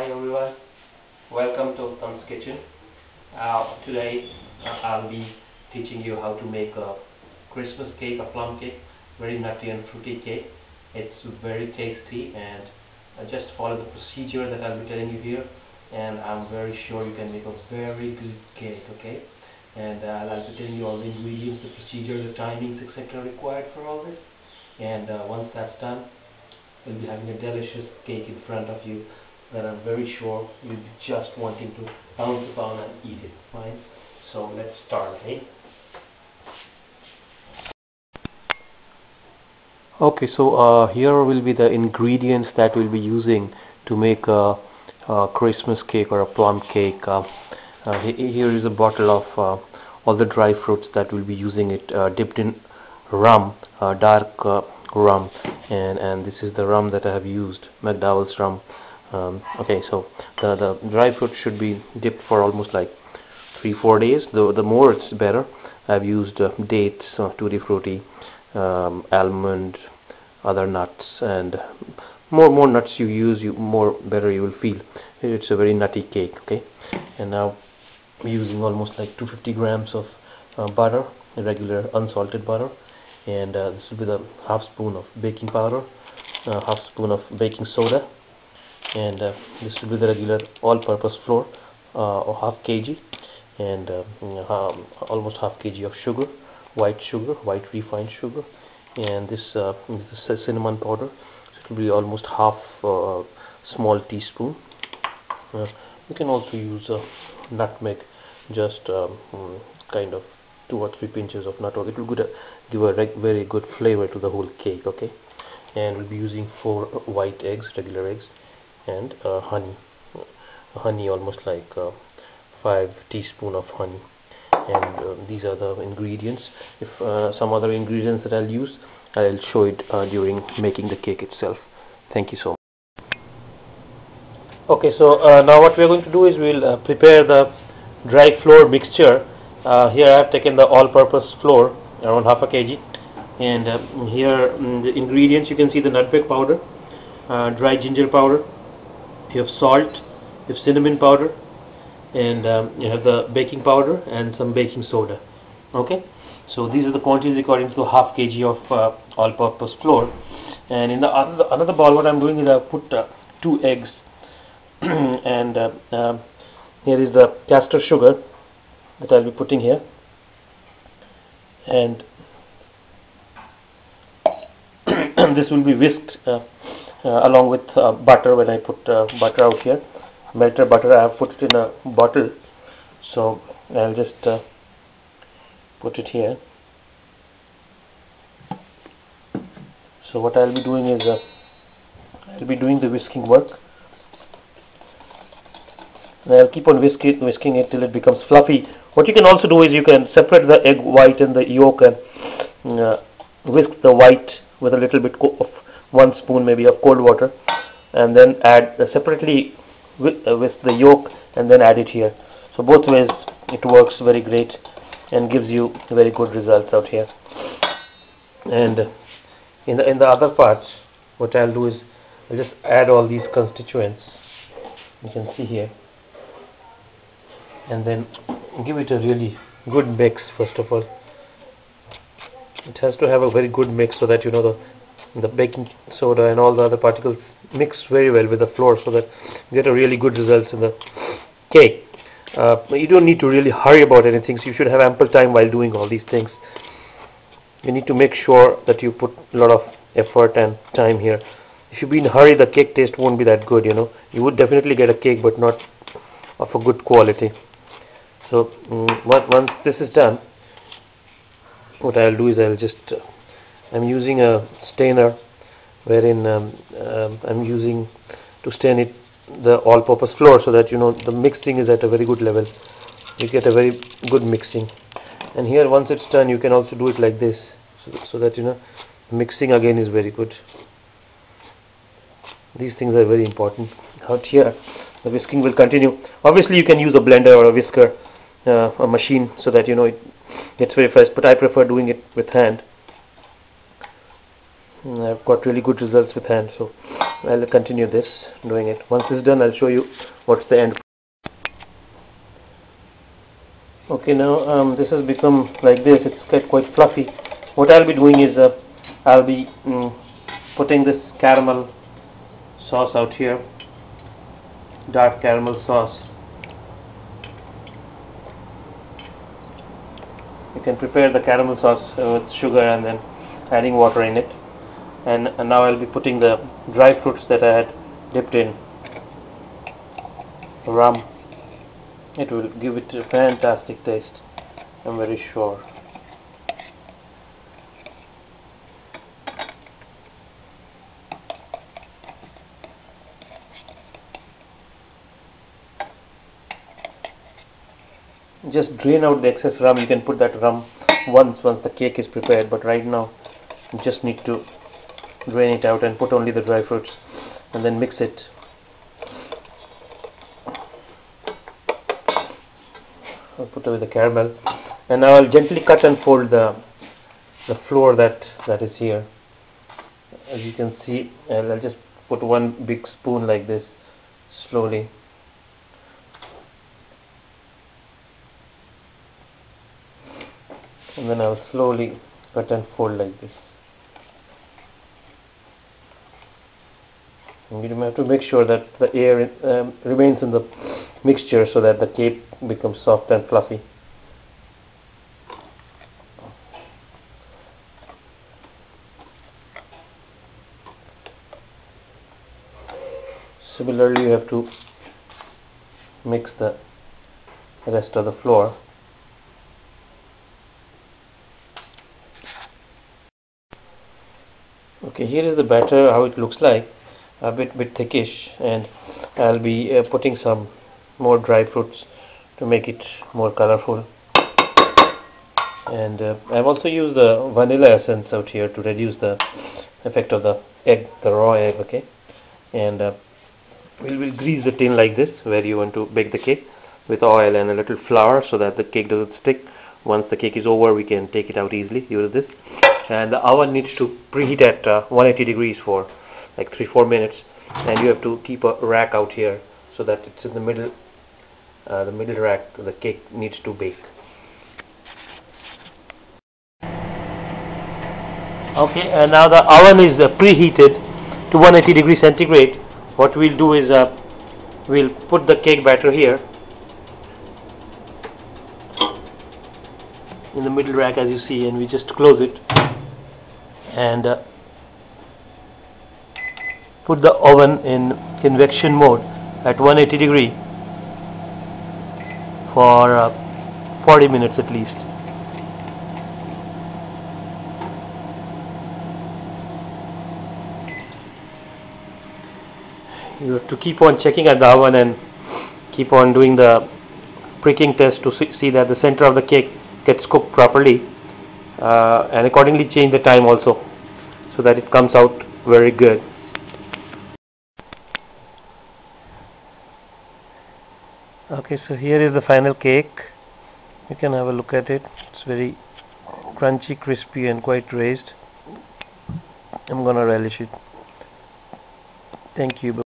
Hi everyone, welcome to Plum's Kitchen. Today I'll be teaching you how to make a Christmas cake, a plum cake, very nutty and fruity cake. It's very tasty, and just follow the procedure that I'll be telling you here, and I'm very sure you can make a very good cake, okay? And I'll be telling you all the ingredients, the procedure, the timings, etc. required for all this. And once that's done, you'll be having a delicious cake in front of you that I'm very sure you'll be just wanting to pound upon and eat it. Fine. So let's start, okay? Okay, so here will be the ingredients that we'll be using to make a Christmas cake or a plum cake. Here is a bottle of all the dry fruits that we'll be using it dipped in rum, dark rum, and this is the rum that I have used, McDowell's rum. Okay, so the dry fruit should be dipped for almost like 3-4 days. The more it's better. I've used dates, tutti frutti, almond, other nuts, and more nuts you use, more better you will feel. It's a very nutty cake. Okay, and now I'm using almost like 250 grams of butter, regular unsalted butter, and this will be the half spoon of baking powder, half spoon of baking soda, and this will be the regular all-purpose flour, or half kg, and almost half kg of sugar, white refined sugar, and this is cinnamon powder. So it will be almost half small teaspoon. You can also use nutmeg, just kind of 2 or 3 pinches of nutmeg. It will give a very good flavor to the whole cake. Okay, and we'll be using 4 white eggs, regular eggs, and honey, almost like 5 teaspoon of honey. And these are the ingredients. If some other ingredients that I'll use, I'll show it during making the cake itself. Thank you so much. Okay, so now what we're going to do is we'll prepare the dry flour mixture. Here I have taken the all-purpose flour, around half a kg, and here the ingredients, you can see the nutmeg powder, dry ginger powder, you have salt, you have cinnamon powder, and you have the baking powder and some baking soda. Okay, so these are the quantities according to half kg of all-purpose flour. And in the another bowl, what I'm doing is I put 2 eggs, and here is the caster sugar that I'll be putting here, and this will be whisked along with butter. When I put butter out here, melted butter, I have put it in a bottle, so I'll just put it here. So what I'll be doing is I'll be doing the whisking work, and I'll keep on whisking it till it becomes fluffy. What you can also do is you can separate the egg white and the yolk, and whisk the white with a little bit of 1 spoon maybe of cold water, and then add separately with the yolk, and then add it here. So both ways it works very great and gives you very good results out here. And in the other parts, what I'll do is I'll just add all these constituents, you can see here, and then give it a really good mix. First of all, it has to have a very good mix, so that the baking soda and all the other particles mix very well with the flour, so that you get a really good results in the cake. You don't need to really hurry about anything, so you should have ample time while doing all these things. You need to make sure that you put a lot of effort and time here. If you be in a hurry, the cake taste won't be that good. You would definitely get a cake, but not of a good quality. So once this is done, what I'll do is I'm using a stainer, wherein I'm using to stain it the all-purpose flour, so that the mixing is at a very good level. You get a very good mixing. And here, once it's done, you can also do it like this, so that mixing again is very good. These things are very important. Out here, the whisking will continue. Obviously, you can use a blender or a whisker, a machine, so that it gets very fast. But I prefer doing it with hand. I've got really good results with hand, so I'll continue this, doing it. Once it's done, I'll show you what's the end. Okay, now this has become like this. It's quite fluffy. What I'll be doing is I'll be putting this caramel sauce out here, dark caramel sauce. You can prepare the caramel sauce with sugar and then adding water in it. And now I'll be putting the dry fruits that I had dipped in rum. It will give it a fantastic taste, I'm very sure. Just drain out the excess rum. You can put that rum once the cake is prepared, but right now you just need to drain it out and put only the dry fruits and then mix it. I'll put away the caramel, and now I'll gently cut and fold the flour that is here. As you can see, I'll just put one big spoon like this slowly. And then I'll slowly cut and fold like this. And you have to make sure that the air remains in the mixture so that the cake becomes soft and fluffy. Similarly, you have to mix the rest of the flour. Okay, here is the batter, how it looks like, a bit thickish, and I'll be putting some more dry fruits to make it more colorful. And I've also used the vanilla essence out here to reduce the effect of the egg, the raw egg. Okay, and we'll grease the tin like this, where you want to bake the cake, with oil and a little flour so that the cake doesn't stick. Once the cake is over, we can take it out easily. Use this. And the oven needs to preheat at 180 degrees for like 3-4 minutes, and you have to keep a rack out here so that it's in the middle rack the cake needs to bake. Okay, and now the oven is preheated to 180 degrees centigrade. What we'll do is we'll put the cake batter here in the middle rack, as you see, and we just close it and put the oven in convection mode at 180 degree for 40 minutes at least. You have to keep on checking at the oven and keep on doing the pricking test to see that the center of the cake gets cooked properly, and accordingly change the time also so that it comes out very good. Okay, so here is the final cake. You can have a look at it. It's very crunchy, crispy, and quite raised. I'm gonna relish it. Thank you.